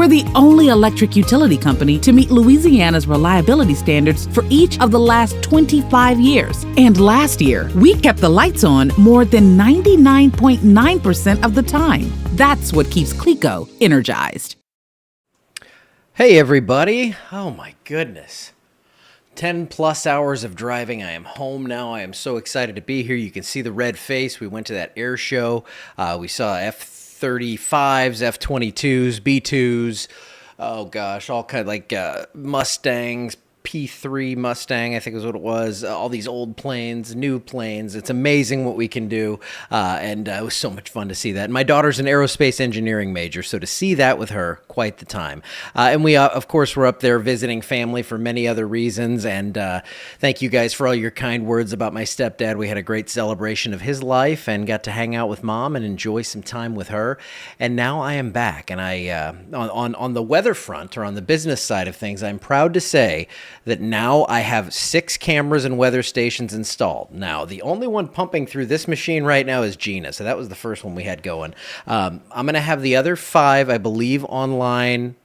We're the only electric utility company to meet Louisiana's reliability standards for each of the last 25 years. And last year, we kept the lights on more than 99.9% of the time. That's what keeps CLECO energized. Hey everybody. Oh my goodness. 10 plus hours of driving. I am home now. I am so excited to be here. You can see the red face. We went to that air show. We saw F-35s, F-22s, B-2s. Oh gosh, all kind of like Mustangs, P3 Mustang, I think is what it was. All these old planes, new planes. It's amazing what we can do. And it was so much fun to see that. And my daughter's an aerospace engineering major, so to see that with her, quite the time. And we, of course, were up there visiting family for many other reasons. And thank you guys for all your kind words about my stepdad. We had a great celebration of his life and got to hang out with mom and enjoy some time with her. And now I am back. And I, on the weather front, or on the business side of things, I'm proud to say that now I have 6 cameras and weather stations installed. Now, the only one pumping through this machine right now is Gina, so that was the first one we had going. I'm going to have the other 5, I believe, online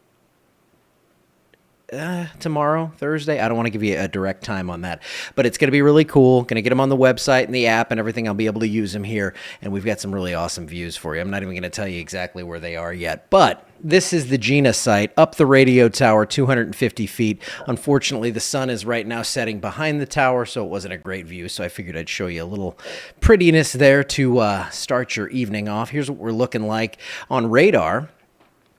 tomorrow, Thursday. I don't want to give you a direct time on that, but it's going to be really cool. Going to get them on the website and the app and everything. I'll be able to use them here, and we've got some really awesome views for you. I'm not even going to tell you exactly where they are yet, but this is the Gina site, up the radio tower, 250 feet. Unfortunately, the sun is right now setting behind the tower, so it wasn't a great view, so I figured I'd show you a little prettiness there to start your evening off. Here's what we're looking like on radar.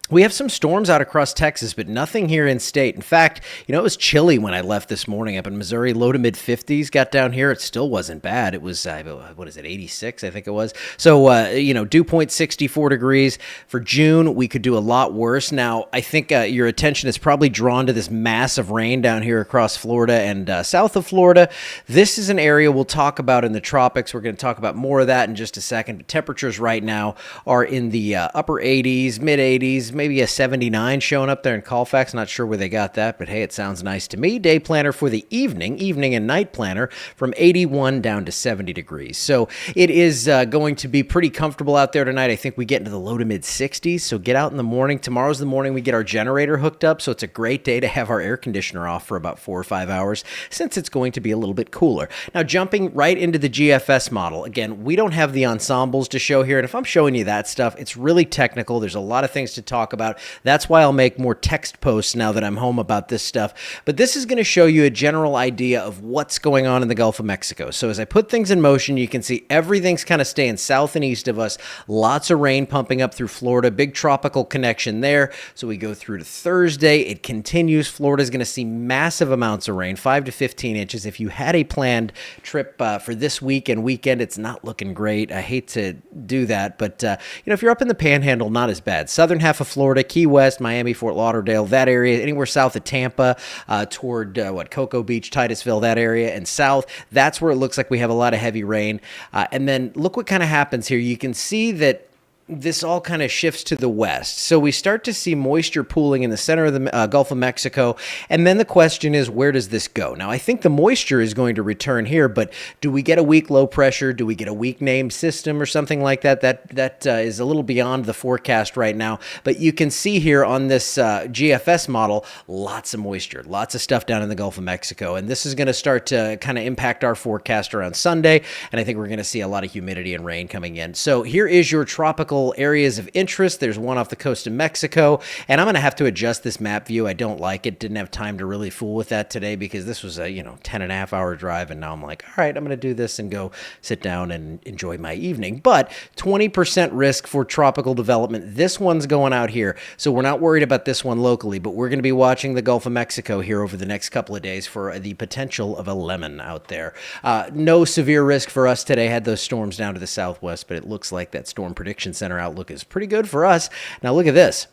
We have some storms out across Texas, but nothing here in state. In fact, it was chilly when I left this morning up in Missouri. Low to mid 50s. Got down here. It still wasn't bad. It was, 86, I think it was. So, dew point 64 degrees. For June, we could do a lot worse. Now, I think your attention is probably drawn to this massive rain down here across Florida and south of Florida. This is an area we'll talk about in the tropics. We're going to talk about more of that in just a second. But temperatures right now are in the upper 80s, mid 80s, maybe a 79 showing up there in Colfax. Not sure where they got that, but hey, it sounds nice to me. Day planner for the evening and night planner from 81 down to 70 degrees. So it is going to be pretty comfortable out there tonight. I think we get into the low to mid 60s, so get out in the morning. Tomorrow's the morning we get our generator hooked up, so it's a great day to have our air conditioner off for about 4 or 5 hours since it's going to be a little bit cooler. Now, jumping right into the GFS model. Again, we don't have the ensembles to show here, and if I'm showing you that stuff, it's really technical. There's a lot of things to talk about. That's why I'll make more text posts now that I'm home about this stuff. But this is going to show you a general idea of what's going on in the Gulf of Mexico. So as I put things in motion, you can see everything's kind of staying south and east of us. Lots of rain pumping up through Florida. Big tropical connection there. So we go through to Thursday. It continues. Florida's going to see massive amounts of rain, 5 to 15 inches. If you had a planned trip for this week and weekend, it's not looking great. I hate to do that, but if you're up in the Panhandle, not as bad. Southern half of Florida, Key West, Miami, Fort Lauderdale, that area, anywhere south of Tampa, toward Cocoa Beach, Titusville, that area, and south, that's where it looks like we have a lot of heavy rain. And then look what kind of happens here. You can see that this all kind of shifts to the west. So we start to see moisture pooling in the center of the Gulf of Mexico. And then the question is, where does this go? Now, I think the moisture is going to return here, but do we get a weak low pressure? Do we get a weak named system or something like that? That is a little beyond the forecast right now. But you can see here on this GFS model, lots of moisture, lots of stuff down in the Gulf of Mexico. And this is going to start to kind of impact our forecast around Sunday. And I think we're going to see a lot of humidity and rain coming in. So here is your tropical areas of interest. There's one off the coast of Mexico, and I'm going to have to adjust this map view. I don't like it. Didn't have time to really fool with that today because this was a 10 and a half hour drive, and now I'm like, all right, I'm going to do this and go sit down and enjoy my evening. But 20% risk for tropical development. This one's going out here, so we're not worried about this one locally, but we're going to be watching the Gulf of Mexico here over the next couple of days for the potential of a lemon out there. No severe risk for us today. Had those storms down to the southwest, but it looks like that Storm Prediction Center outlook is pretty good for us. Now look at this.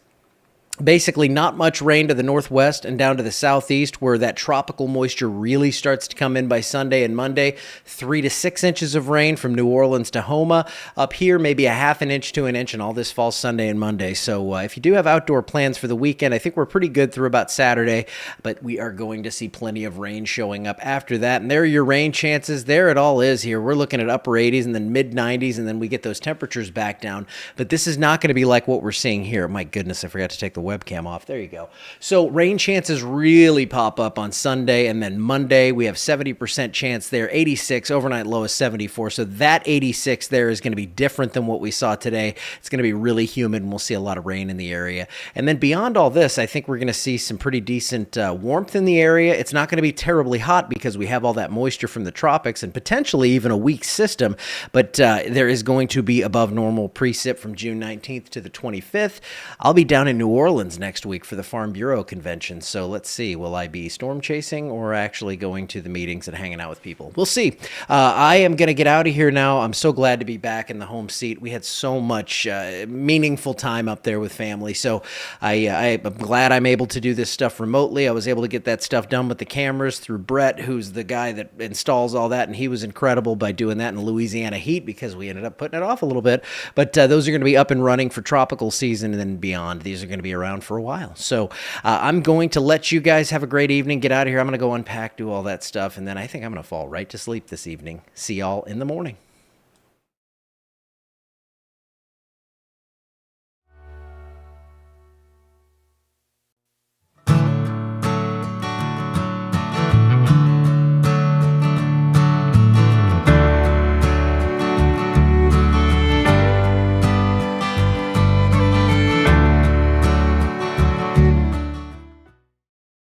Basically not much rain to the northwest and down to the southeast where that tropical moisture really starts to come in by Sunday and Monday. 3 to 6 inches of rain from New Orleans to Homa. Up here, maybe a half an inch to an inch, and all this falls Sunday and Monday. So if you do have outdoor plans for the weekend, I think we're pretty good through about Saturday, but we are going to see plenty of rain showing up after that. And there are your rain chances. There it all is here. We're looking at upper 80s and then mid 90s, and then we get those temperatures back down. But this is not going to be like what we're seeing here. My goodness, I forgot to take the webcam off. There you go. So rain chances really pop up on Sunday, and then Monday we have 70% chance there, 86, overnight low is 74. So that 86 there is going to be different than what we saw today. It's going to be really humid, and we'll see a lot of rain in the area. And then beyond all this, I think we're going to see some pretty decent warmth in the area. It's not going to be terribly hot because we have all that moisture from the tropics and potentially even a weak system, but there is going to be above normal precip from June 19th to the 25th. I'll be down in New Orleans next week for the Farm Bureau convention, so let's see. Will I be storm chasing or actually going to the meetings and hanging out with people? We'll see. I am going to get out of here now. I'm so glad to be back in the home seat. We had so much meaningful time up there with family, so I'm glad I'm able to do this stuff remotely. I was able to get that stuff done with the cameras through Brett, who's the guy that installs all that, and he was incredible by doing that in Louisiana heat because we ended up putting it off a little bit. But those are going to be up and running for tropical season and then beyond. These are going to be around for a while. So I'm going to let you guys have a great evening. Get out of here. I'm going to go unpack, do all that stuff, and then I think I'm going to fall right to sleep this evening. See y'all in the morning.